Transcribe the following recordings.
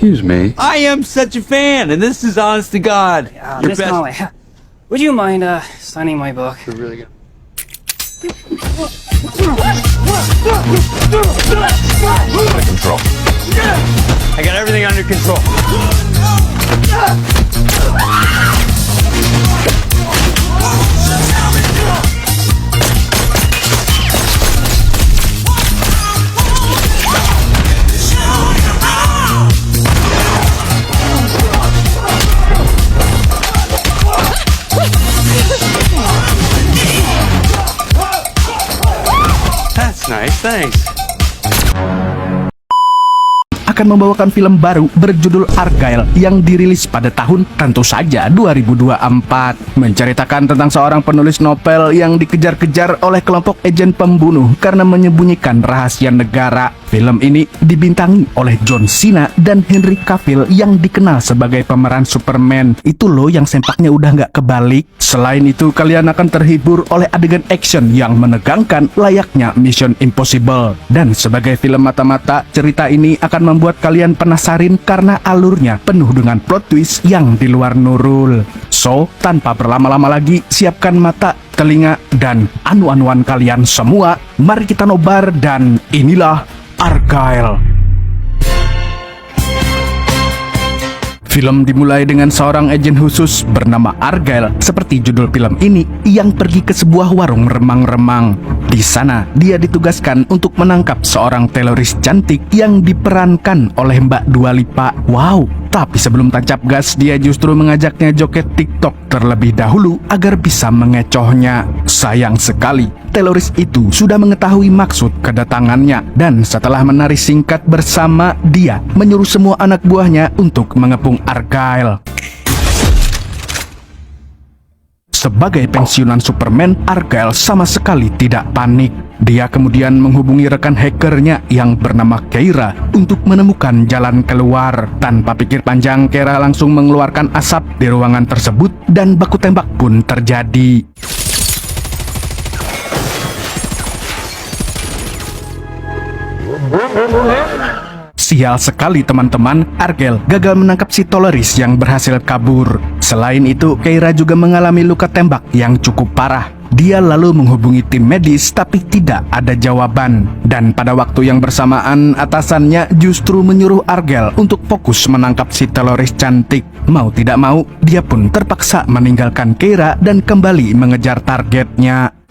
Excuse me. I am such a fan, and this is honest to God. Your Miss Molly, would you mind signing my book? We're really good. Under control. I got everything under control. That's nice, thanks. Akan membawakan film baru berjudul Argyle yang dirilis pada tahun tentu saja 2024, menceritakan tentang seorang penulis novel yang dikejar-kejar oleh kelompok agen pembunuh karena menyembunyikan rahasia negara. Film ini dibintangi oleh John Cena dan Henry Cavill yang dikenal sebagai pemeran Superman. Itu loh yang sempaknya udah nggak kebalik. Selain itu, kalian akan terhibur oleh adegan action yang menegangkan layaknya Mission Impossible. Dan sebagai film mata-mata, cerita ini akan membuat kalian penasaran karena alurnya penuh dengan plot twist yang di luar nurul. So, tanpa berlama-lama lagi, siapkan mata, telinga, dan anu-anuan kalian semua. Mari kita nobar dan inilah Argyle. Film dimulai dengan seorang agen khusus bernama Argyle, seperti judul film ini, yang pergi ke sebuah warung remang-remang. Di sana, dia ditugaskan untuk menangkap seorang teroris cantik yang diperankan oleh Mbak Dua Lipa. Wow, tapi sebelum tancap gas, dia justru mengajaknya joget TikTok terlebih dahulu agar bisa mengecohnya. Sayang sekali, teroris itu sudah mengetahui maksud kedatangannya, dan setelah menari singkat bersama, dia menyuruh semua anak buahnya untuk mengepung Argyle. Sebagai pensiunan Superman, Argyle sama sekali tidak panik. Dia kemudian menghubungi rekan hackernya yang bernama Keira untuk menemukan jalan keluar. Tanpa pikir panjang, Keira langsung mengeluarkan asap di ruangan tersebut dan baku tembak pun terjadi. Sial sekali teman-teman, Argyle gagal menangkap si teroris yang berhasil kabur. Selain itu, Keira juga mengalami luka tembak yang cukup parah. Dia lalu menghubungi tim medis tapi tidak ada jawaban. Dan pada waktu yang bersamaan, atasannya justru menyuruh Argyle untuk fokus menangkap si teroris cantik. Mau tidak mau, dia pun terpaksa meninggalkan Keira dan kembali mengejar targetnya.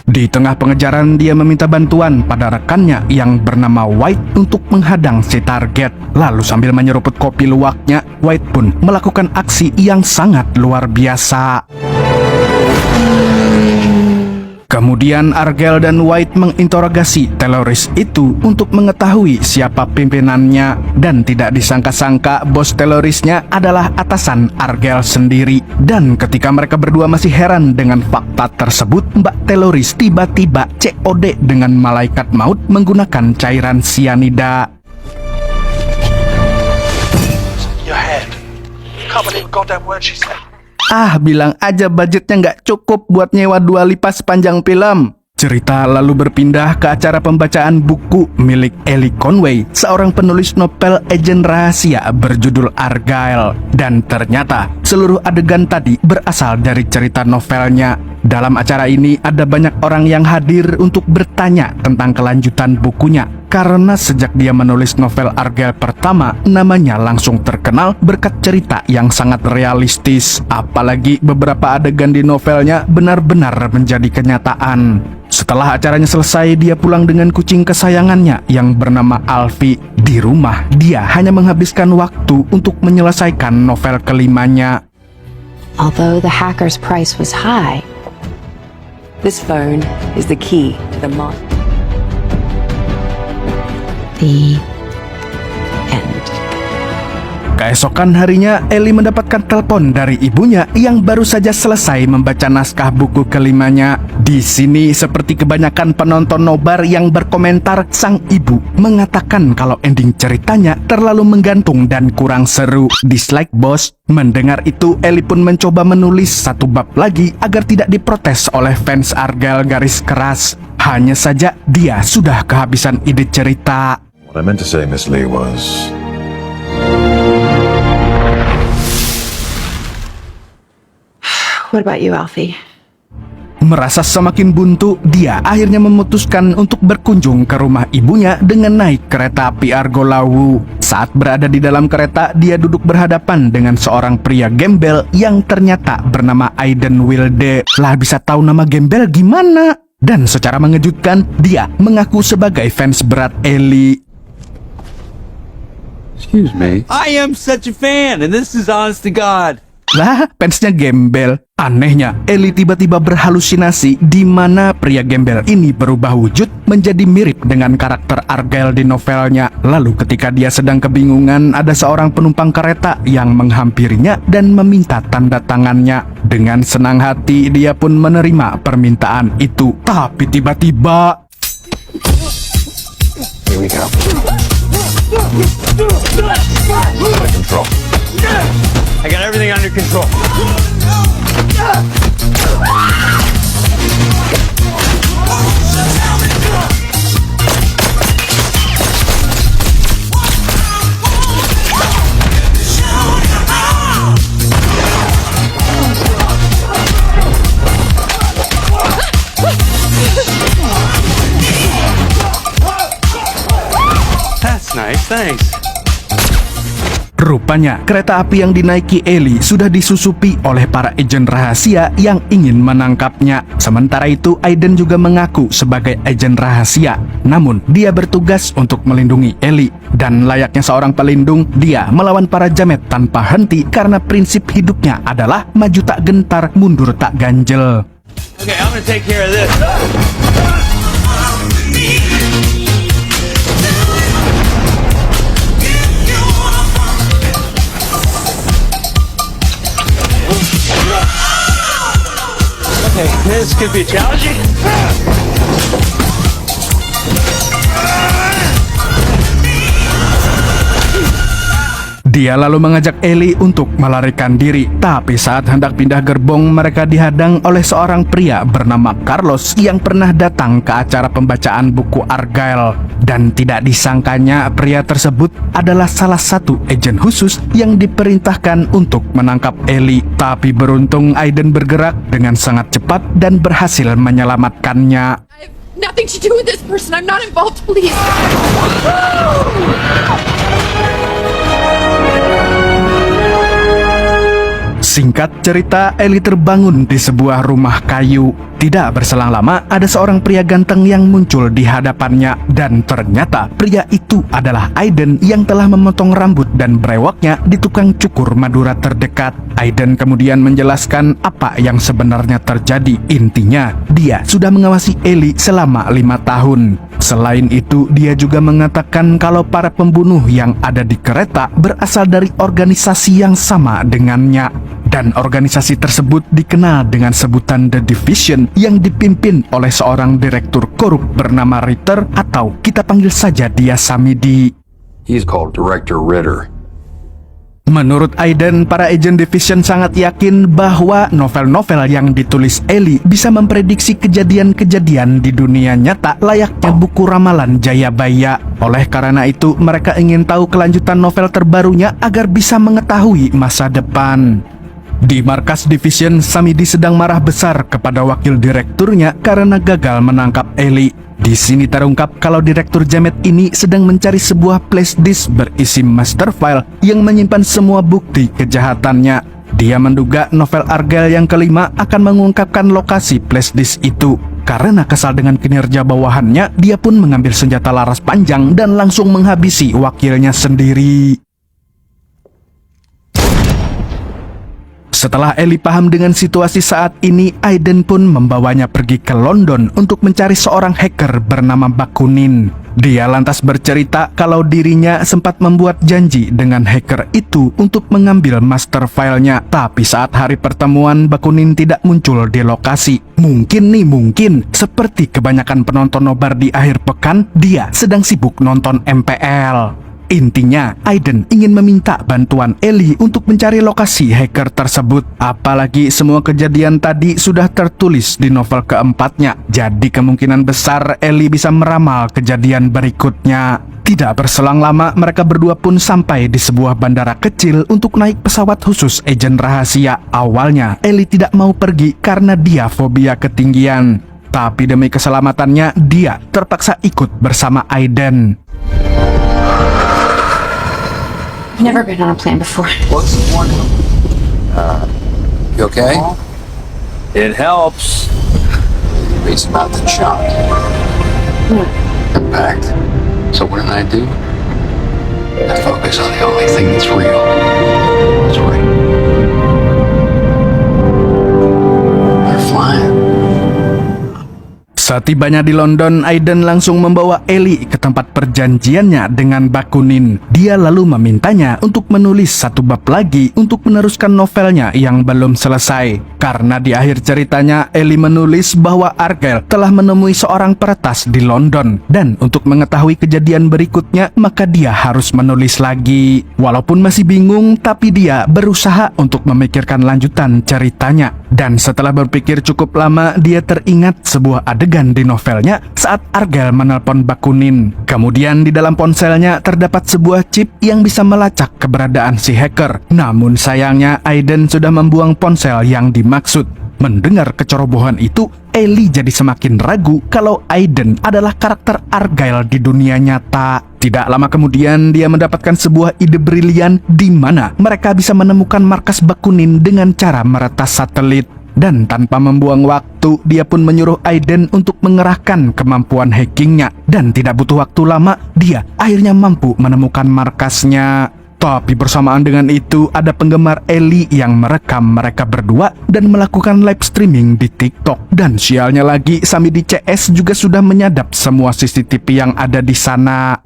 Di tengah pengejaran, dia meminta bantuan pada rekannya yang bernama White untuk menghadang si target. Lalu sambil menyeruput kopi luwaknya, White pun melakukan aksi yang sangat luar biasa. Kemudian Argyle dan White menginterogasi teroris itu untuk mengetahui siapa pimpinannya, dan tidak disangka-sangka bos terorisnya adalah atasan Argyle sendiri. Dan ketika mereka berdua masih heran dengan fakta tersebut, Mbak teroris tiba-tiba COD dengan malaikat maut menggunakan cairan sianida. Your head. Can't believe a goddamn word she said. Bilang aja budgetnya nggak cukup buat nyewa Dua Lipa sepanjang film. Cerita lalu berpindah ke acara pembacaan buku milik Ellie Conway, seorang penulis novel agen rahasia berjudul Argyle. Dan ternyata seluruh adegan tadi berasal dari cerita novelnya. Dalam acara ini ada banyak orang yang hadir untuk bertanya tentang kelanjutan bukunya. Karena sejak dia menulis novel Argyle pertama, namanya langsung terkenal berkat cerita yang sangat realistis. Apalagi beberapa adegan di novelnya benar-benar menjadi kenyataan. Setelah acaranya selesai, dia pulang dengan kucing kesayangannya yang bernama Alfie. Di rumah, dia hanya menghabiskan waktu untuk menyelesaikan novel kelimanya. Although the hacker's price was high, this phone is the key to the mod. The end. Keesokan harinya, Ellie mendapatkan telepon dari ibunya yang baru saja selesai membaca naskah buku kelimanya. Di sini, seperti kebanyakan penonton nobar yang berkomentar, sang ibu mengatakan kalau ending ceritanya terlalu menggantung dan kurang seru. Dislike bos. Mendengar itu, Ellie pun mencoba menulis satu bab lagi agar tidak diprotes oleh fans Argyle garis keras. Hanya saja dia sudah kehabisan ide cerita. What I meant to say, Miss Lee, was... What about you, Alfie? Merasa semakin buntu, dia akhirnya memutuskan untuk berkunjung ke rumah ibunya dengan naik kereta api Argo Lawu. Saat berada di dalam kereta, dia duduk berhadapan dengan seorang pria gembel yang ternyata bernama Aiden Wilde. Lah bisa tahu nama gembel gimana? Dan secara mengejutkan, dia mengaku sebagai fans berat Ellie. Excuse me. I am such a fan, and this is honest to God. Lah, fansnya gembel. Anehnya, Ellie tiba-tiba berhalusinasi di mana pria gembel ini berubah wujud menjadi mirip dengan karakter Argyle di novelnya. Lalu ketika dia sedang kebingungan, ada seorang penumpang kereta yang menghampirinya dan meminta tanda tangannya. Dengan senang hati, dia pun menerima permintaan itu. Tapi tiba-tiba... Here we go. Under control. I got everything under control. That's nice, thanks. Rupanya, kereta api yang dinaiki Ellie sudah disusupi oleh para agen rahasia yang ingin menangkapnya. Sementara itu, Aiden juga mengaku sebagai agen rahasia. Namun, dia bertugas untuk melindungi Ellie. Dan layaknya seorang pelindung, dia melawan para jamet tanpa henti karena prinsip hidupnya adalah maju tak gentar, mundur tak ganjel. Okay, I'm gonna take care of this. Okay, this could be challenging. Dia lalu mengajak Ellie untuk melarikan diri. Tapi saat hendak pindah gerbong, mereka dihadang oleh seorang pria bernama Carlos yang pernah datang ke acara pembacaan buku Argyle. Dan tidak disangkanya, pria tersebut adalah salah satu agen khusus yang diperintahkan untuk menangkap Ellie. Tapi beruntung Aiden bergerak dengan sangat cepat dan berhasil menyelamatkannya. Nothing to do with this person. I'm not involved, please. Singkat cerita, Ellie terbangun di sebuah rumah kayu. Tidak berselang lama, ada seorang pria ganteng yang muncul di hadapannya. Dan ternyata pria itu adalah Aiden yang telah memotong rambut dan brewoknya di tukang cukur Madura terdekat. Aiden kemudian menjelaskan apa yang sebenarnya terjadi. Intinya, dia sudah mengawasi Ellie selama 5 tahun. Selain itu, dia juga mengatakan kalau para pembunuh yang ada di kereta berasal dari organisasi yang sama dengannya. Dan organisasi tersebut dikenal dengan sebutan The Division yang dipimpin oleh seorang direktur korup bernama Ritter, atau kita panggil saja dia Samidi. He's called Director Ritter. Menurut Aiden, para agen Division sangat yakin bahwa novel-novel yang ditulis Ellie bisa memprediksi kejadian-kejadian di dunia nyata layaknya buku ramalan Jayabaya. Oleh karena itu, mereka ingin tahu kelanjutan novel terbarunya agar bisa mengetahui masa depan. Di markas Division, Samidi sedang marah besar kepada wakil direkturnya karena gagal menangkap Ellie. Di sini terungkap kalau direktur jamet ini sedang mencari sebuah flash disk berisi master file yang menyimpan semua bukti kejahatannya. Dia menduga novel Argyle yang kelima akan mengungkapkan lokasi flash disk itu. Karena kesal dengan kinerja bawahannya, dia pun mengambil senjata laras panjang dan langsung menghabisi wakilnya sendiri. Setelah Ellie paham dengan situasi saat ini, Aiden pun membawanya pergi ke London untuk mencari seorang hacker bernama Bakunin. Dia lantas bercerita kalau dirinya sempat membuat janji dengan hacker itu untuk mengambil master filenya. Tapi saat hari pertemuan, Bakunin tidak muncul di lokasi. Mungkin seperti kebanyakan penonton nobar di akhir pekan, dia sedang sibuk nonton MPL. Intinya, Aiden ingin meminta bantuan Ellie untuk mencari lokasi hacker tersebut. Apalagi semua kejadian tadi sudah tertulis di novel keempatnya. Jadi kemungkinan besar Ellie bisa meramal kejadian berikutnya. Tidak berselang lama, mereka berdua pun sampai di sebuah bandara kecil untuk naik pesawat khusus agen rahasia. Awalnya, Ellie tidak mau pergi karena dia fobia ketinggian. Tapi demi keselamatannya, dia terpaksa ikut bersama Aiden. Never been on a plane before. What's the point? You okay? It helps. It's about the shot. Impact. So what did I do? I focus on the only thing that's real. That's right. They're flying. Setibanya di London, Aiden langsung membawa Ellie ke tempat perjanjiannya dengan Bakunin. Dia lalu memintanya untuk menulis satu bab lagi untuk meneruskan novelnya yang belum selesai. Karena di akhir ceritanya, Ellie menulis bahwa Argyle telah menemui seorang peretas di London. Dan untuk mengetahui kejadian berikutnya, maka dia harus menulis lagi. Walaupun masih bingung, tapi dia berusaha untuk memikirkan lanjutan ceritanya. Dan setelah berpikir cukup lama, dia teringat sebuah adegan di novelnya saat Argyle menelpon Bakunin. Kemudian di dalam ponselnya terdapat sebuah chip yang bisa melacak keberadaan si hacker. Namun sayangnya Aiden sudah membuang ponsel yang dimaksud. Mendengar kecerobohan itu, Ellie jadi semakin ragu kalau Aiden adalah karakter Argyle di dunia nyata. Tidak lama kemudian dia mendapatkan sebuah ide brilian di mana mereka bisa menemukan markas Bakunin dengan cara meretas satelit. Dan tanpa membuang waktu, dia pun menyuruh Aiden untuk mengerahkan kemampuan hackingnya. Dan tidak butuh waktu lama, dia akhirnya mampu menemukan markasnya. Tapi bersamaan dengan itu, ada penggemar Ellie yang merekam mereka berdua dan melakukan live streaming di TikTok. Dan sialnya lagi, Samidi CS juga sudah menyadap semua CCTV yang ada di sana.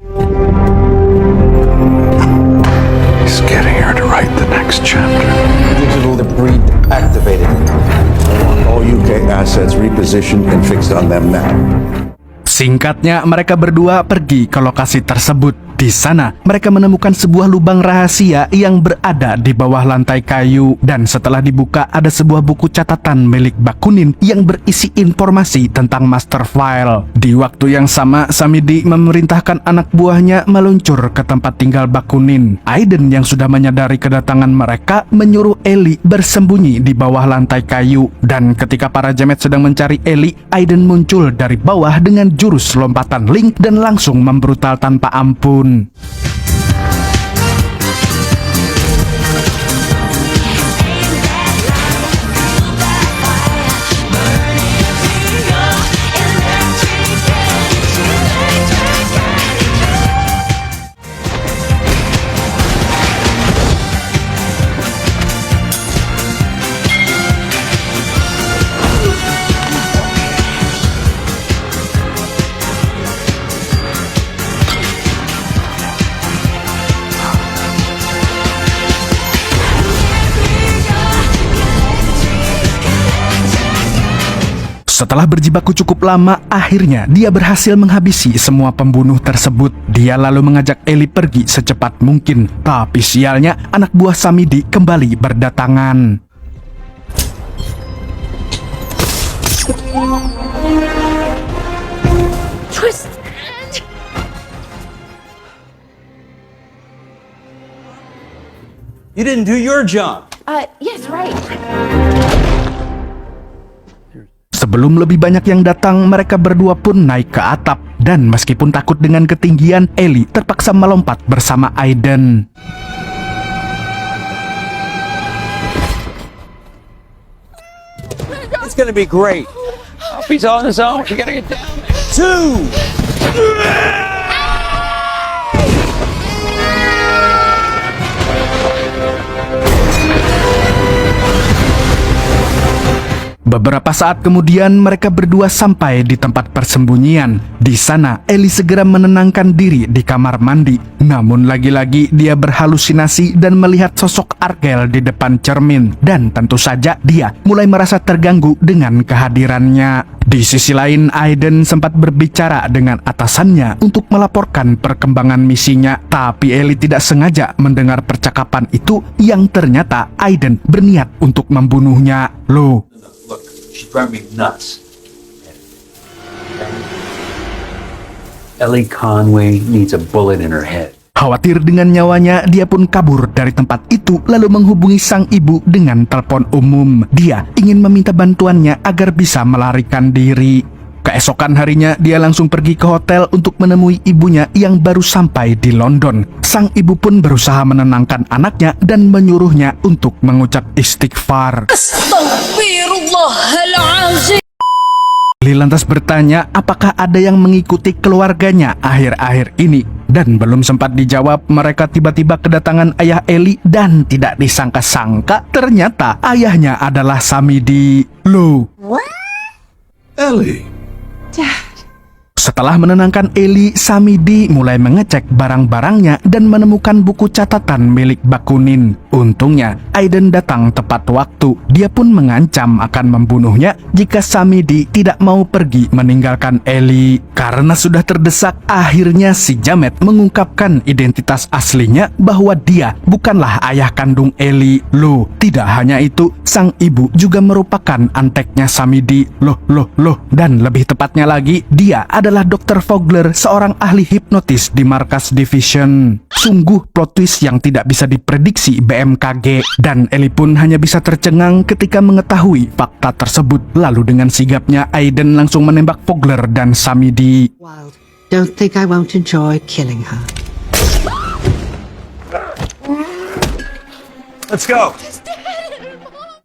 He's getting her to write the next chapter. Digital debris activated. I want all UK assets repositioned and fixed on them now. Singkatnya, mereka berdua pergi ke lokasi tersebut. Di sana, mereka menemukan sebuah lubang rahasia yang berada di bawah lantai kayu. Dan setelah dibuka, ada sebuah buku catatan milik Bakunin yang berisi informasi tentang master file. Di waktu yang sama, Samidi memerintahkan anak buahnya meluncur ke tempat tinggal Bakunin. Aiden yang sudah menyadari kedatangan mereka menyuruh Ellie bersembunyi di bawah lantai kayu. Dan ketika para jamet sedang mencari Ellie, Aiden muncul dari bawah dengan jurus lompatan link dan langsung membrutal tanpa ampun. Setelah berjibaku cukup lama, akhirnya dia berhasil menghabisi semua pembunuh tersebut. Dia lalu mengajak Ellie pergi secepat mungkin. Tapi sialnya, anak buah Samidi kembali berdatangan. Twist. You didn't do your job. Yes, right. Sebelum lebih banyak yang datang, mereka berdua pun naik ke atap. Dan meskipun takut dengan ketinggian, Ellie terpaksa melompat bersama Aiden. It's gonna be great. If he's on his own, you gotta get down there. 2. Beberapa saat kemudian mereka berdua sampai di tempat persembunyian. Di sana Ellie segera menenangkan diri di kamar mandi. Namun lagi-lagi dia berhalusinasi dan melihat sosok Argyle di depan cermin. Dan tentu saja dia mulai merasa terganggu dengan kehadirannya. Di sisi lain, Aiden sempat berbicara dengan atasannya untuk melaporkan perkembangan misinya. Tapi Ellie tidak sengaja mendengar percakapan itu yang ternyata Aiden berniat untuk membunuhnya. Loh, Look, she drives me nuts. Ellie Conway needs a bullet in her head. khawatir dengan nyawanya, dia pun kabur dari tempat itu lalu menghubungi sang ibu dengan telepon umum. Dia ingin meminta bantuannya agar bisa melarikan diri. Keesokan harinya, dia langsung pergi ke hotel untuk menemui ibunya yang baru sampai di London. Sang ibu pun berusaha menenangkan anaknya dan menyuruhnya untuk mengucap istighfar. Astaghfirullahalazim. Ellie lantas bertanya apakah ada yang mengikuti keluarganya akhir-akhir ini. Dan belum sempat dijawab, mereka tiba-tiba kedatangan ayah Ellie dan tidak disangka-sangka ternyata ayahnya adalah Samidi. Loh, Ellie. setelah menenangkan Ellie, Samidi mulai mengecek barang-barangnya dan menemukan buku catatan milik Bakunin. Untungnya, Aiden datang tepat waktu. Dia pun mengancam akan membunuhnya jika Samidi tidak mau pergi meninggalkan Ellie. Karena sudah terdesak, akhirnya si Jamet mengungkapkan identitas aslinya bahwa dia bukanlah ayah kandung Ellie. Loh, tidak hanya itu, sang ibu juga merupakan anteknya Samidi. Loh. Dan lebih tepatnya lagi, dia adalah Dr. Vogler, seorang ahli hipnotis di markas Division. Sungguh plot twist yang tidak bisa diprediksi BMKG. Dan Ellie pun hanya bisa tercengang ketika mengetahui fakta tersebut. Lalu dengan sigapnya, Aiden langsung menembak Vogler dan Samidi. Wild, don't think I won't enjoy killing her. Let's go.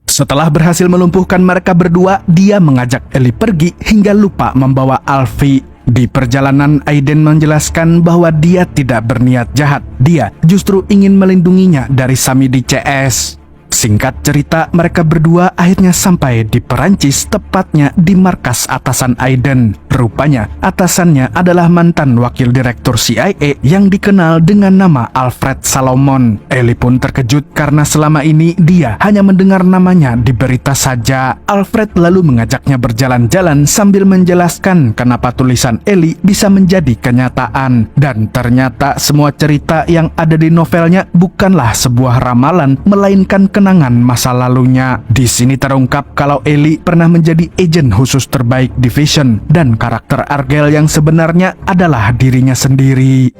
Setelah berhasil melumpuhkan mereka berdua, dia mengajak Ellie pergi hingga lupa membawa Alfie. Di perjalanan, Aiden menjelaskan bahwa dia tidak berniat jahat. Dia justru ingin melindunginya dari Samidi CS. Singkat cerita, mereka berdua akhirnya sampai di Perancis, tepatnya di markas atasan Aiden. Rupanya, atasannya adalah mantan wakil direktur CIA yang dikenal dengan nama Alfred Salomon. Ellie pun terkejut karena selama ini dia hanya mendengar namanya di berita saja. Alfred lalu mengajaknya berjalan-jalan sambil menjelaskan kenapa tulisan Ellie bisa menjadi kenyataan. Dan ternyata semua cerita yang ada di novelnya bukanlah sebuah ramalan, melainkan kenangan masa lalunya. Di sini terungkap kalau Ellie pernah menjadi agen khusus terbaik Division dan karakter Argyle yang sebenarnya adalah dirinya sendiri.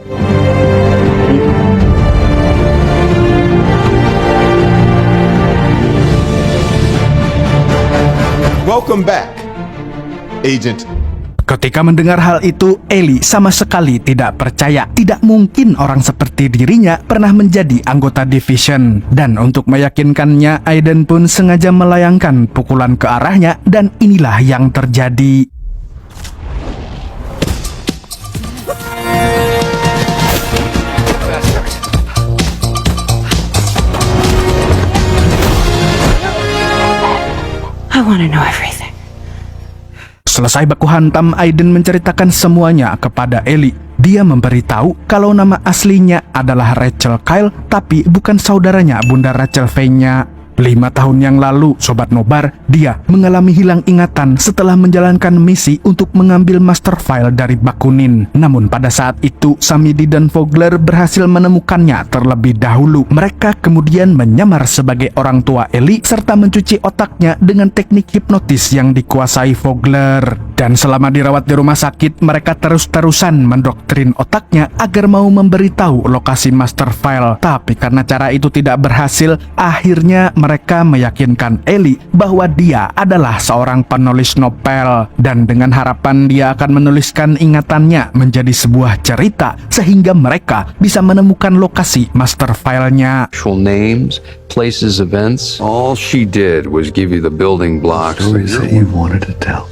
Welcome back, Agent. Ketika mendengar hal itu, Ellie sama sekali tidak percaya. Tidak mungkin orang seperti dirinya pernah menjadi anggota Division. Dan untuk meyakinkannya, Aiden pun sengaja melayangkan pukulan ke arahnya dan inilah yang terjadi. I want to know everything. Selesai baku hantam, Aiden menceritakan semuanya kepada Ellie. Dia memberitahu kalau nama aslinya adalah Rachel Kyle, tapi bukan saudaranya Bunda Rachel Fenya. 5 tahun yang lalu, Sobat Nobar, dia mengalami hilang ingatan setelah menjalankan misi untuk mengambil master file dari Bakunin. Namun pada saat itu, Samidi dan Vogler berhasil menemukannya terlebih dahulu. Mereka kemudian menyamar sebagai orang tua Ellie serta mencuci otaknya dengan teknik hipnotis yang dikuasai Vogler. Dan selama dirawat di rumah sakit, mereka terus-terusan mendoktrin otaknya agar mau memberitahu lokasi master file. Tapi karena cara itu tidak berhasil, akhirnya mereka meyakinkan Ellie bahwa dia adalah seorang penulis novel. Dan dengan harapan dia akan menuliskan ingatannya menjadi sebuah cerita sehingga mereka bisa menemukan lokasi master file-nya. Actual names, places, events. All she did was give you the building blocks. Stories that you wanted to tell.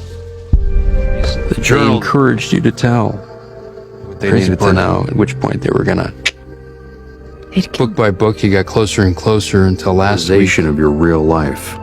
The journal encouraged you to tell. They needed to know at which point they were gonna. Book by book, you got closer and closer until last week. Of your real life.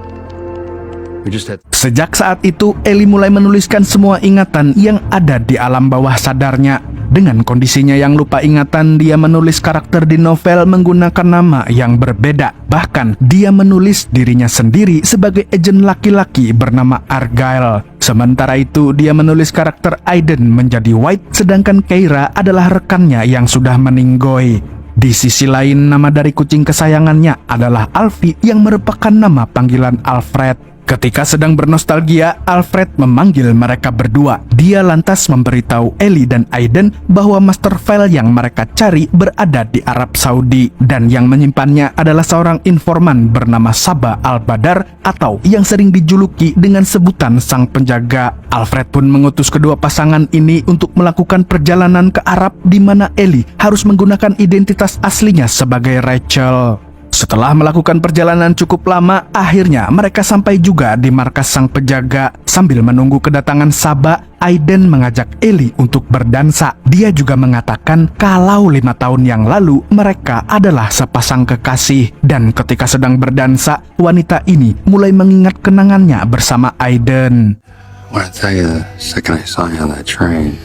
Sejak saat itu, Ellie mulai menuliskan semua ingatan yang ada di alam bawah sadarnya. Dengan kondisinya yang lupa ingatan, dia menulis karakter di novel menggunakan nama yang berbeda. Bahkan, dia menulis dirinya sendiri sebagai agen laki-laki bernama Argyle. Sementara itu, dia menulis karakter Aiden menjadi White, sedangkan Keira adalah rekannya yang sudah meninggoy. Di sisi lain, nama dari kucing kesayangannya adalah Alfie yang merupakan nama panggilan Alfred. Ketika sedang bernostalgia, Alfred memanggil mereka berdua. Dia lantas memberitahu Ellie dan Aiden bahwa master file yang mereka cari berada di Arab Saudi, dan yang menyimpannya adalah seorang informan bernama Saba Al-Badar atau yang sering dijuluki dengan sebutan Sang Penjaga. Alfred pun mengutus kedua pasangan ini untuk melakukan perjalanan ke Arab, di mana Ellie harus menggunakan identitas aslinya sebagai Rachel. Setelah melakukan perjalanan cukup lama, akhirnya mereka sampai juga di markas Sang Penjaga. Sambil menunggu kedatangan Saba, Aiden mengajak Ellie untuk berdansa. Dia juga mengatakan kalau 5 tahun yang lalu mereka adalah sepasang kekasih. Dan ketika sedang berdansa, wanita ini mulai mengingat kenangannya bersama Aiden. When I tell you the second I saw you on that train,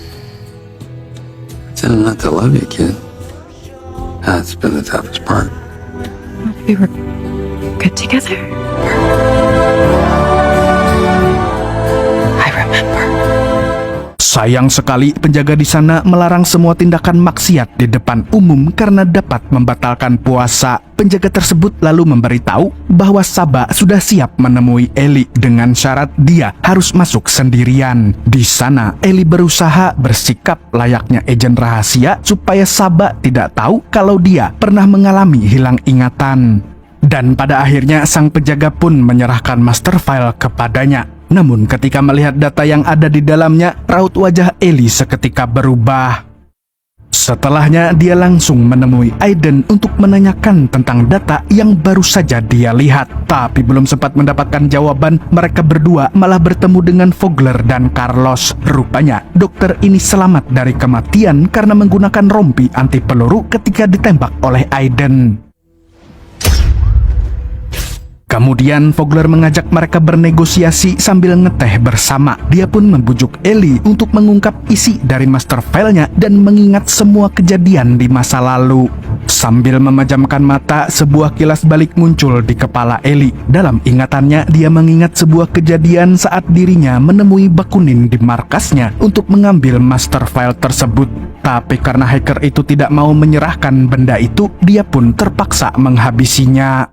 I didn't have to love you, kid. That's been the toughest part. We were good together. I remember. Sayang sekali, penjaga di sana melarang semua tindakan maksiat di depan umum karena dapat membatalkan puasa. Penjaga tersebut lalu memberitahu bahwa Saba sudah siap menemui Ellie dengan syarat dia harus masuk sendirian. Di sana, Ellie berusaha bersikap layaknya agen rahasia supaya Saba tidak tahu kalau dia pernah mengalami hilang ingatan. Dan pada akhirnya sang penjaga pun menyerahkan master file kepadanya. Namun ketika melihat data yang ada di dalamnya, raut wajah Ellie seketika berubah. Setelahnya, dia langsung menemui Aiden untuk menanyakan tentang data yang baru saja dia lihat. Tapi belum sempat mendapatkan jawaban, mereka berdua malah bertemu dengan Vogler dan Carlos. Rupanya, dokter ini selamat dari kematian karena menggunakan rompi anti peluru ketika ditembak oleh Aiden. Kemudian Vogler mengajak mereka bernegosiasi sambil ngeteh bersama. Dia pun membujuk Ellie untuk mengungkap isi dari master file-nya dan mengingat semua kejadian di masa lalu. Sambil memejamkan mata, sebuah kilas balik muncul di kepala Ellie. Dalam ingatannya, dia mengingat sebuah kejadian saat dirinya menemui Bakunin di markasnya untuk mengambil master file tersebut. Tapi karena hacker itu tidak mau menyerahkan benda itu, dia pun terpaksa menghabisinya.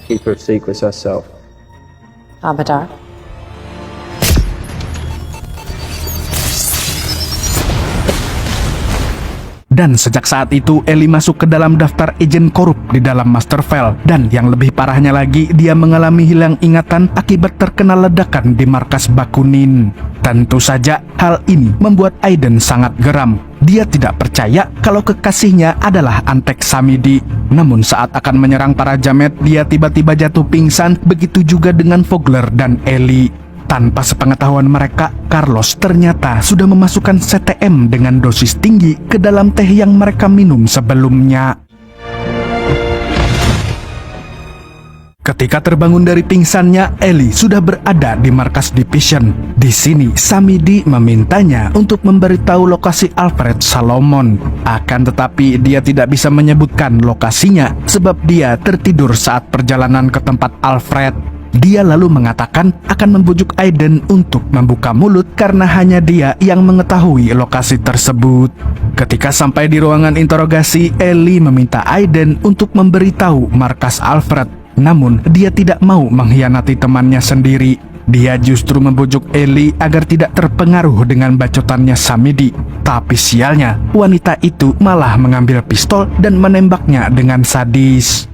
Keep her secrets herself. Abadar. Dan sejak saat itu, Ellie masuk ke dalam daftar agen korup di dalam master file. Dan yang lebih parahnya lagi, dia mengalami hilang ingatan akibat terkena ledakan di markas Bakunin. Tentu saja, hal ini membuat Aiden sangat geram. Dia tidak percaya kalau kekasihnya adalah Antek Samidi. Namun saat akan menyerang para jamet, dia tiba-tiba jatuh pingsan, begitu juga dengan Vogler dan Ellie. Tanpa sepengetahuan mereka, Carlos ternyata sudah memasukkan CTM dengan dosis tinggi ke dalam teh yang mereka minum sebelumnya. Ketika terbangun dari pingsannya, Ellie sudah berada di markas Division. Di sini, Samidi memintanya untuk memberitahu lokasi Alfred Salomon. Akan tetapi, dia tidak bisa menyebutkan lokasinya sebab dia tertidur saat perjalanan ke tempat Alfred. Dia lalu mengatakan akan membujuk Aiden untuk membuka mulut karena hanya dia yang mengetahui lokasi tersebut. Ketika sampai di ruangan interogasi, Ellie meminta Aiden untuk memberitahu markas Alfred. Namun, dia tidak mau mengkhianati temannya sendiri. Dia justru membujuk Ellie agar tidak terpengaruh dengan bacotannya Samidi. Tapi sialnya, wanita itu malah mengambil pistol dan menembaknya dengan sadis.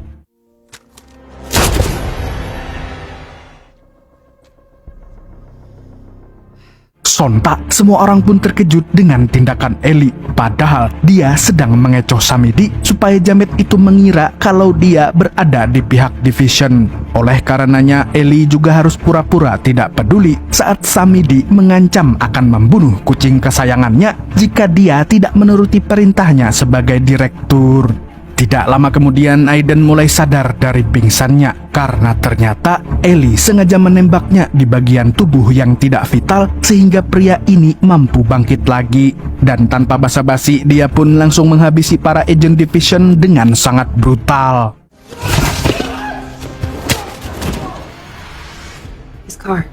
Sontak, semua orang pun terkejut dengan tindakan Ellie. Padahal dia sedang mengecoh Samidi supaya jamet itu mengira kalau dia berada di pihak Division. Oleh karenanya, Ellie juga harus pura-pura tidak peduli saat Samidi mengancam akan membunuh kucing kesayangannya jika dia tidak menuruti perintahnya sebagai direktur. Tidak lama kemudian Aiden mulai sadar dari pingsannya karena ternyata Ellie sengaja menembaknya di bagian tubuh yang tidak vital sehingga pria ini mampu bangkit lagi. Dan tanpa basa-basi dia pun langsung menghabisi para agent division dengan sangat brutal. His car.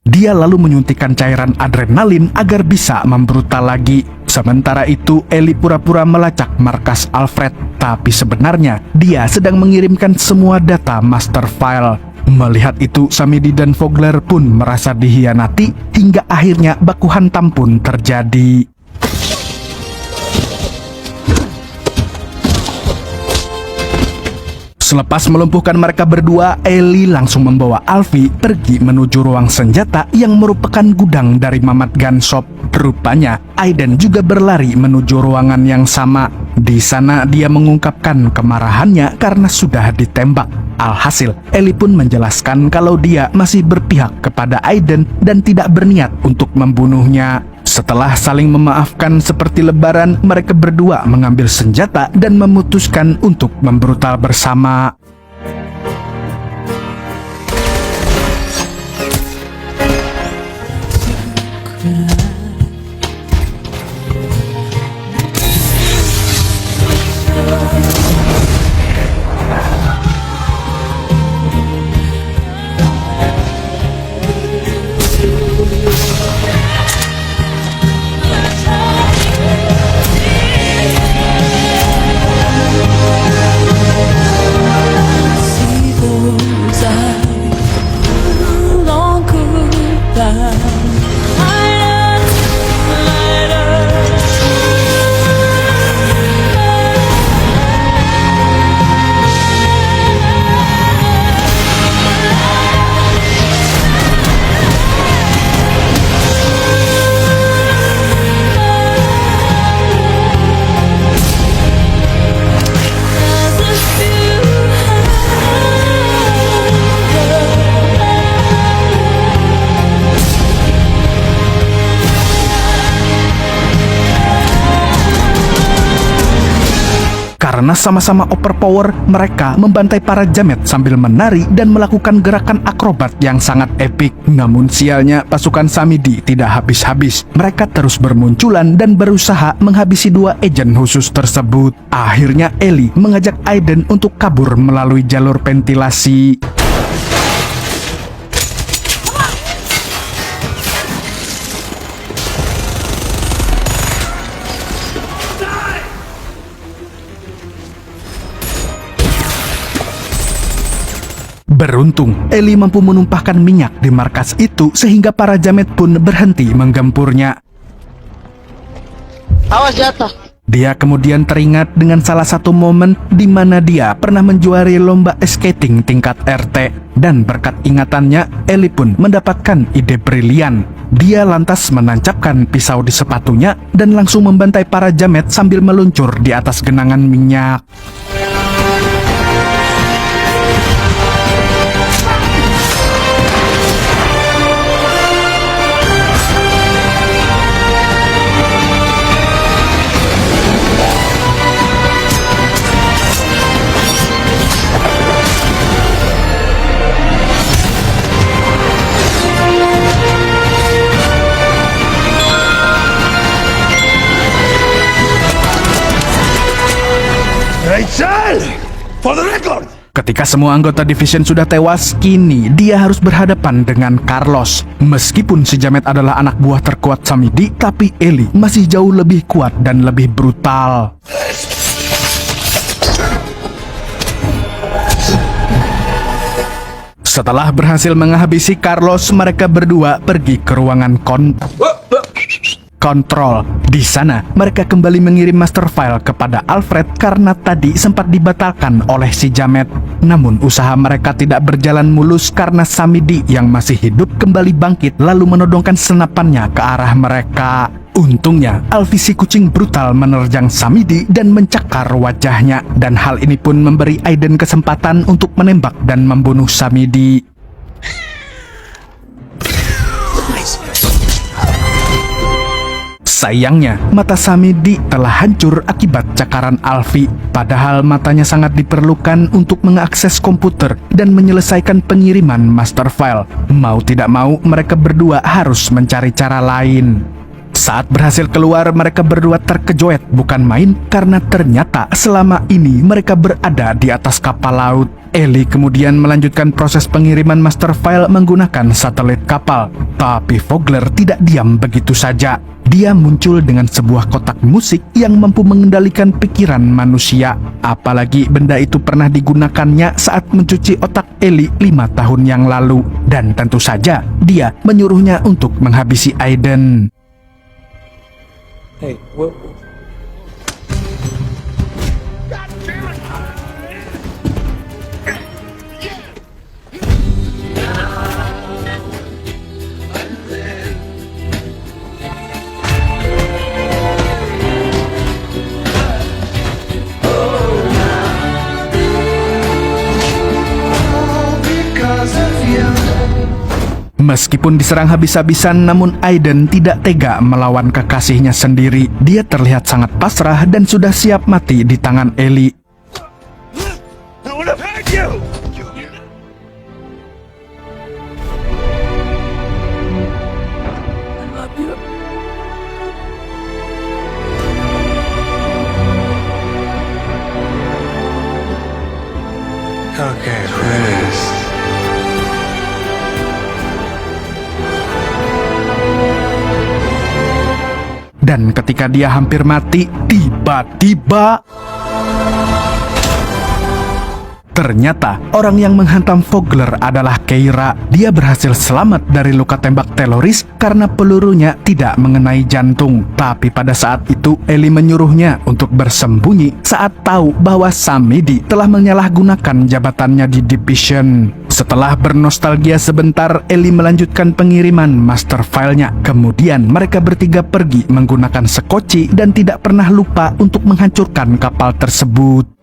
Dia lalu menyuntikkan cairan adrenalin agar bisa membrutal lagi. Sementara itu, Ellie pura-pura melacak markas Alfred, tapi sebenarnya dia sedang mengirimkan semua data master file. Melihat itu, Samedi dan Vogler pun merasa dihianati hingga akhirnya baku hantam pun terjadi. Selepas melumpuhkan mereka berdua, Ellie langsung membawa Alfie pergi menuju ruang senjata yang merupakan gudang dari Mamat Gun Shop. Rupanya, Aiden juga berlari menuju ruangan yang sama. Di sana dia mengungkapkan kemarahannya karena sudah ditembak. Alhasil, Ellie pun menjelaskan kalau dia masih berpihak kepada Aiden dan tidak berniat untuk membunuhnya. Setelah saling memaafkan seperti lebaran, mereka berdua mengambil senjata dan memutuskan untuk membrutal bersama. Karena sama-sama overpower, mereka membantai para jamet sambil menari dan melakukan gerakan akrobat yang sangat epik. Namun sialnya, pasukan Samedi tidak habis-habis. Mereka terus bermunculan dan berusaha menghabisi dua agen khusus tersebut. Akhirnya Ellie mengajak Aiden untuk kabur melalui jalur ventilasi. Beruntung, Ellie mampu menumpahkan minyak di markas itu sehingga para jamet pun berhenti menggempurnya. Awas jatuh. Dia kemudian teringat dengan salah satu momen di mana dia pernah menjuari lomba skating tingkat RT. Dan berkat ingatannya, Ellie pun mendapatkan ide brilian. Dia lantas menancapkan pisau di sepatunya dan langsung membantai para jamet sambil meluncur di atas genangan minyak. Rachel! For the record! Ketika semua anggota division sudah tewas, kini dia harus berhadapan dengan Carlos. Meskipun si jamet adalah anak buah terkuat Samedi, tapi Ellie masih jauh lebih kuat dan lebih brutal. Setelah berhasil menghabisi Carlos, mereka berdua pergi ke ruangan kontrol. Di sana, mereka kembali mengirim master file kepada Alfred karena tadi sempat dibatalkan oleh si jamet. Namun usaha mereka tidak berjalan mulus karena Samedi yang masih hidup kembali bangkit lalu menodongkan senapannya ke arah mereka. Untungnya, Alfie si kucing brutal menerjang Samedi dan mencakar wajahnya. Dan hal ini pun memberi Aiden kesempatan untuk menembak dan membunuh Samedi. Sayangnya, mata Samedi telah hancur akibat cakaran Alfie. Padahal matanya sangat diperlukan untuk mengakses komputer dan menyelesaikan pengiriman master file. Mau tidak mau, mereka berdua harus mencari cara lain. Saat berhasil keluar, mereka berdua terkejoet bukan main karena ternyata selama ini mereka berada di atas kapal laut. Ellie kemudian melanjutkan proses pengiriman master file menggunakan satelit kapal. Tapi Vogler tidak diam begitu saja. Dia muncul dengan sebuah kotak musik yang mampu mengendalikan pikiran manusia. Apalagi benda itu pernah digunakannya saat mencuci otak Ellie 5 tahun yang lalu. Dan tentu saja, dia menyuruhnya untuk menghabisi Aiden. Hey, what? Meskipun diserang habis-habisan, namun Aiden tidak tega melawan kekasihnya sendiri. Dia terlihat sangat pasrah dan sudah siap mati di tangan Ellie. I would have had you! Okay, please. Dan ketika dia hampir mati, tiba-tiba ternyata orang yang menghantam Vogler adalah Keira. Dia berhasil selamat dari luka tembak teroris karena pelurunya tidak mengenai jantung. Tapi pada saat itu Ellie menyuruhnya untuk bersembunyi saat tahu bahwa Samedi telah menyalahgunakan jabatannya di Division. Setelah bernostalgia sebentar, Ellie melanjutkan pengiriman master filenya. Kemudian mereka bertiga pergi menggunakan sekoci dan tidak pernah lupa untuk menghancurkan kapal tersebut.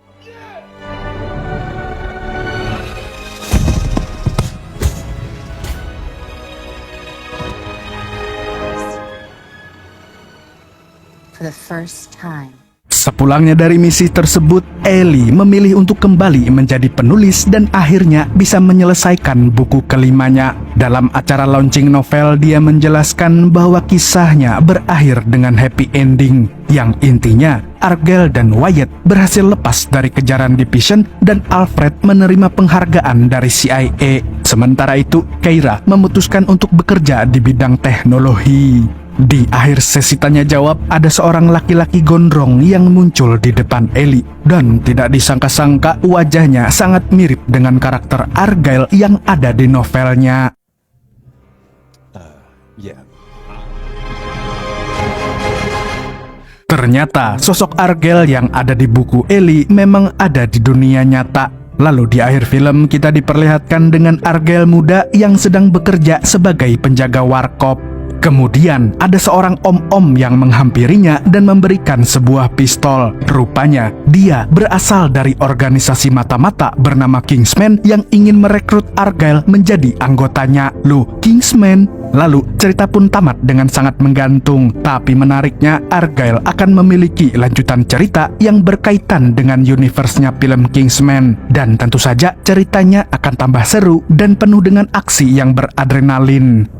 For the first time. Sepulangnya dari misi tersebut, Ellie memilih untuk kembali menjadi penulis dan akhirnya bisa menyelesaikan buku kelimanya. Dalam acara launching novel, dia menjelaskan bahwa kisahnya berakhir dengan happy ending, yang intinya Argyle dan Wyatt berhasil lepas dari kejaran Division dan Alfred menerima penghargaan dari CIA. Sementara itu, Keira memutuskan untuk bekerja di bidang teknologi. Di akhir sesi tanya jawab, ada seorang laki-laki gondrong yang muncul di depan Ellie. Dan tidak disangka-sangka wajahnya sangat mirip dengan karakter Argyle yang ada di novelnya. Ternyata sosok Argyle yang ada di buku Ellie memang ada di dunia nyata. Lalu di akhir film kita diperlihatkan dengan Argyle muda yang sedang bekerja sebagai penjaga warkop. Kemudian ada seorang om-om yang menghampirinya dan memberikan sebuah pistol. Rupanya dia berasal dari organisasi mata-mata bernama Kingsman yang ingin merekrut Argyle menjadi anggotanya. Loh, Kingsman? Lalu cerita pun tamat dengan sangat menggantung. Tapi menariknya, Argyle akan memiliki lanjutan cerita yang berkaitan dengan universe-nya film Kingsman. Dan tentu saja ceritanya akan tambah seru dan penuh dengan aksi yang beradrenalin.